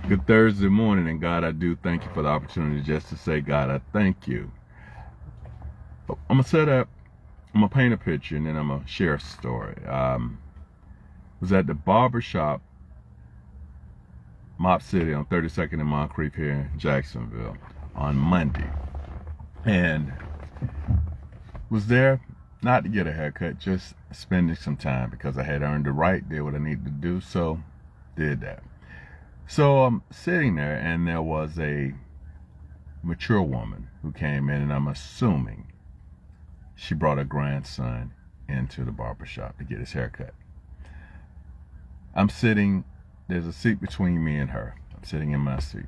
Good Thursday morning, and God, I do thank you for the opportunity just to say, God, I thank you. I'm gonna paint a picture, and then I'm gonna share a story. Was at the barber shop, Mop City on 32nd and Moncrief here in Jacksonville on Monday, and was there not to get a haircut, just spending some time because I had earned the right, did what I needed to do, so did that. So I'm sitting there, and there was a mature woman who came in, and I'm assuming she brought her grandson into the barbershop to get his haircut. I'm sitting, there's a seat between me and her. I'm sitting in my seat.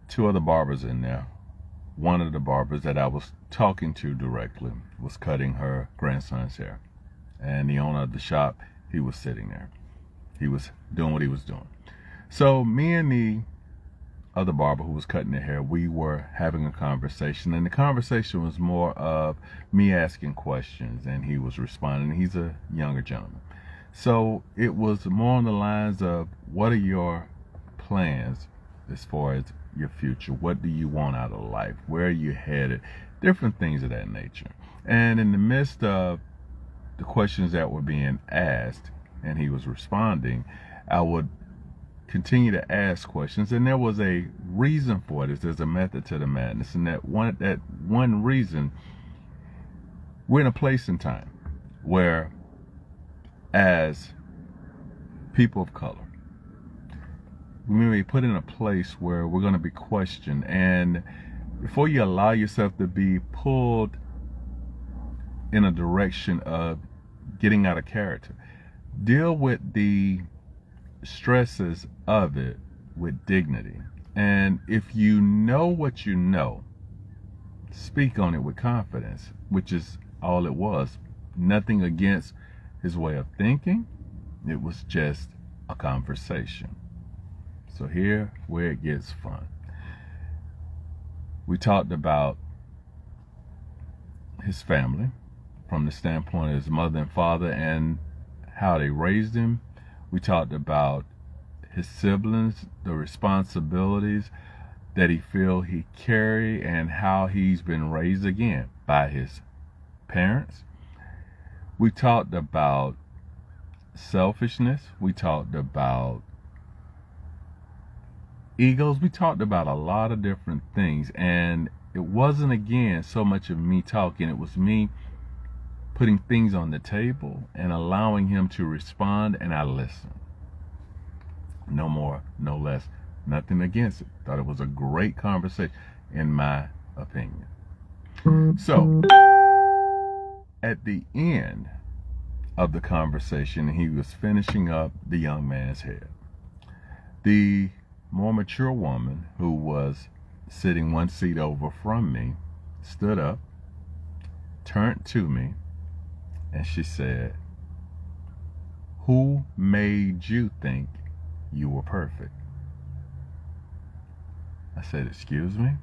Two other barbers in there. One of the barbers that I was talking to directly was cutting her grandson's hair. And the owner of the shop, he was sitting there. He was doing what he was doing. So me and the other barber who was cutting their hair, we were having a conversation, and the conversation was more of me asking questions and he was responding. He's a younger gentleman. So it was more on the lines of, what are your plans as far as your future? What do you want out of life? Where are you headed? Different things of that nature. And in the midst of the questions that were being asked and he was responding, I would continue to ask questions, and there was a reason for it. There's a method to the madness, and that one reason, we're in a place and time where, as people of color, we may be put in a place where we're going to be questioned, and before you allow yourself to be pulled in a direction of getting out of character, deal with the stresses of it with dignity. And if you know what you know, speak on it with confidence, which is all it was. Nothing against his way of thinking. It was just a conversation. So here where it gets fun. We talked about his family from the standpoint of his mother and father and how they raised him. We talked about his siblings, the responsibilities that he feel he carry, and how he's been raised again by his parents. We talked about selfishness. We talked about egos. We talked about a lot of different things, and it wasn't, again, so much of me talking. It was me putting things on the table and allowing him to respond, and I listened. No more, no less. Nothing against it. Thought it was a great conversation, in my opinion. So, at the end of the conversation, he was finishing up the young man's hair. The more mature woman, who was sitting one seat over from me, stood up, turned to me, and she said, "Who made you think you were perfect?" I said, "Excuse me?"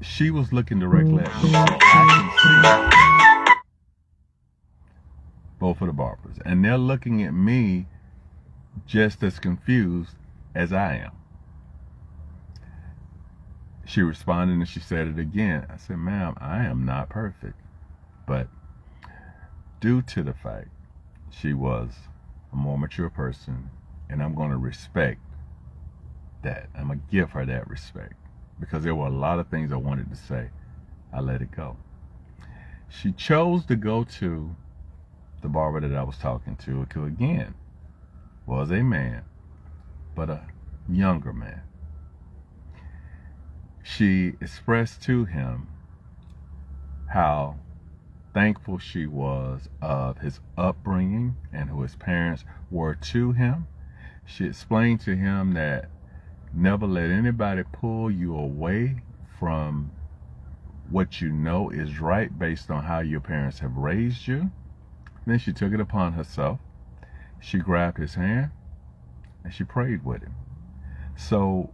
She was looking directly at me, so I can see both of the barbers, and they're looking at me just as confused as I am. She responded, and she said it again. I said, "Ma'am, I am not perfect." But due to the fact she was a more mature person, and I'm going to respect that. I'm going to give her that respect, because there were a lot of things I wanted to say. I let it go. She chose to go to the barber that I was talking to, who again was a man, but a younger man. She expressed to him how thankful she was of his upbringing and who his parents were to him. She explained to him that never let anybody pull you away from what you know is right based on how your parents have raised you. Then she took it upon herself. She grabbed his hand and she prayed with him. So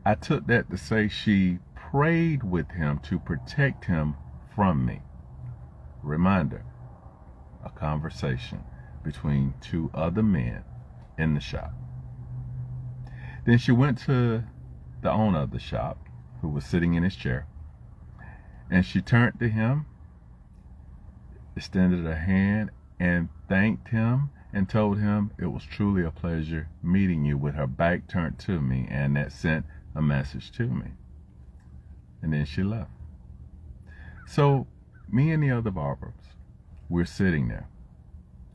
I took that to say she prayed with him to protect him from me. Reminder, a conversation between two other men in the shop. Then she went to the owner of the shop, who was sitting in his chair, and she turned to him, extended her hand, and thanked him and told him it was truly a pleasure meeting you, with her back turned to me, and that sent a message to me. And then she left. So me and the other barbers, we're sitting there,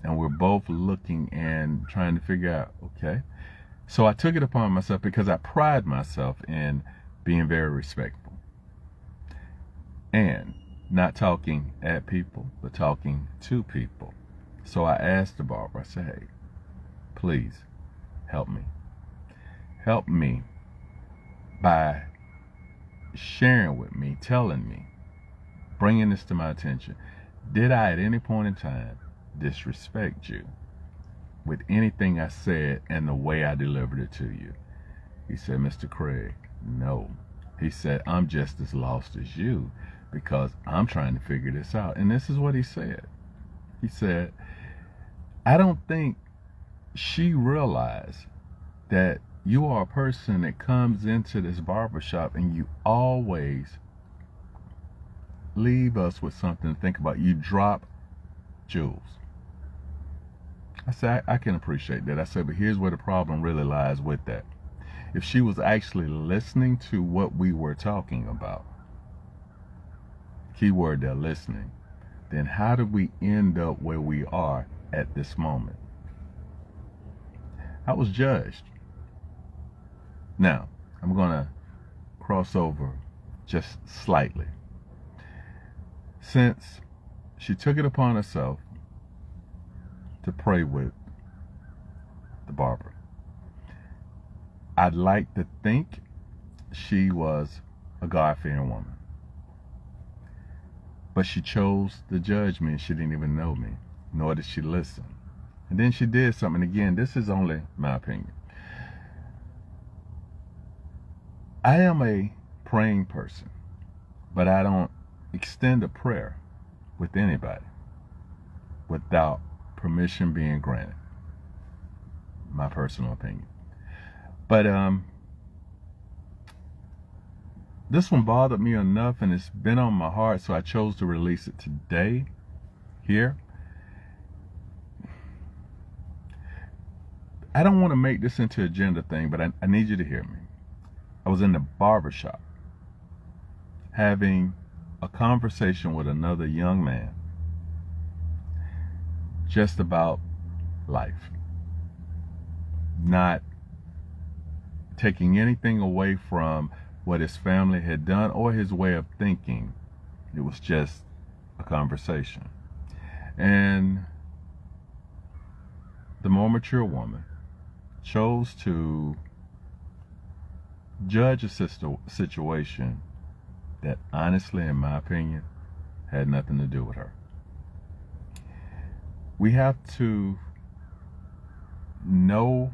and we're both looking and trying to figure out, okay. So I took it upon myself, because I pride myself in being very respectful and not talking at people, but talking to people. So I asked the barber, I said, hey, please help me. Help me by sharing with me, telling me, bringing this to my attention. Did I at any point in time disrespect you with anything I said and the way I delivered it to you? He said, Mr. Craig, no. He said, I'm just as lost as you, because I'm trying to figure this out. And this is what he said. He said, I don't think she realized that you are a person that comes into this barbershop and you always leave us with something to think about. You drop jewels. I said, I can appreciate that. I said, but here's where the problem really lies with that. If she was actually listening to what we were talking about, keyword there, listening, then how did we end up where we are at this moment? I was judged. Now, I'm going to cross over just slightly. Since she took it upon herself to pray with the barber, I'd like to think she was a God-fearing woman. But she chose to judge me, and she didn't even know me, nor did she listen. And then she did something. Again, this is only my opinion. I am a praying person, but I don't extend a prayer with anybody without permission being granted. My personal opinion. But this one bothered me enough, and it's been on my heart, so I chose to release it today here. I don't want to make this into an agenda thing, but I need you to hear me. I was in the barbershop having a conversation with another young man just about life, not taking anything away from what his family had done or his way of thinking. It was just a conversation. And the more mature woman chose to judge a situation that honestly, in my opinion, had nothing to do with her. We have to know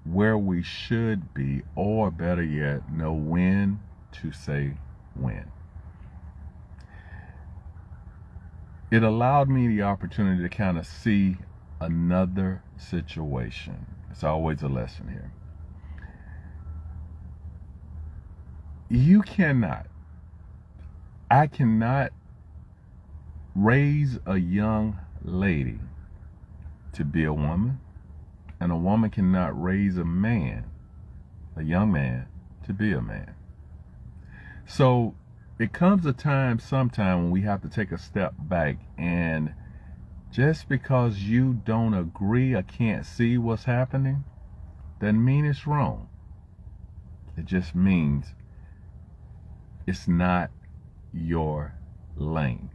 where we should be, or better yet, know when to say when. It allowed me the opportunity to kind of see another situation. It's always a lesson here. I cannot raise a young lady to be a woman, and a woman cannot raise a young man, to be a man. So it comes a time sometime when we have to take a step back, and just because you don't agree or can't see what's happening doesn't mean it's wrong. It just means it's not your lane.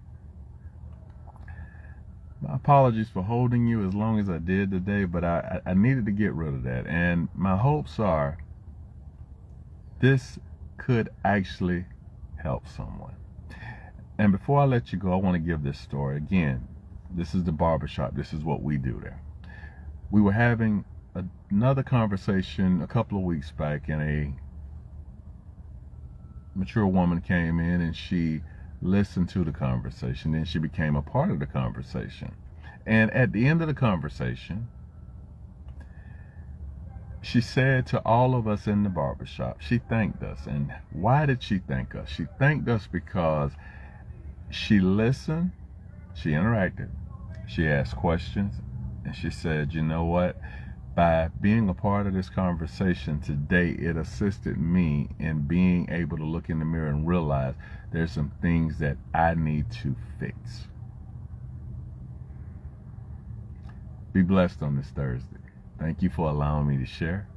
My apologies for holding you as long as I did today, but I needed to get rid of that. And my hopes are this could actually help someone. And before I let you go, I want to give this story. Again, this is the barbershop. This is what we do there. We were having another conversation a couple of weeks back, and a mature woman came in and she listened to the conversation. Then she became a part of the conversation. And at the end of the conversation, She said to all of us in the barbershop, she thanked us. And why did she thank us? She thanked us because she listened, she interacted, she asked questions, and she said, you know what? By being a part of this conversation today, it assisted me in being able to look in the mirror and realize there's some things that I need to fix. Be blessed on this Thursday. Thank you for allowing me to share,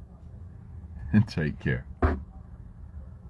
and take care.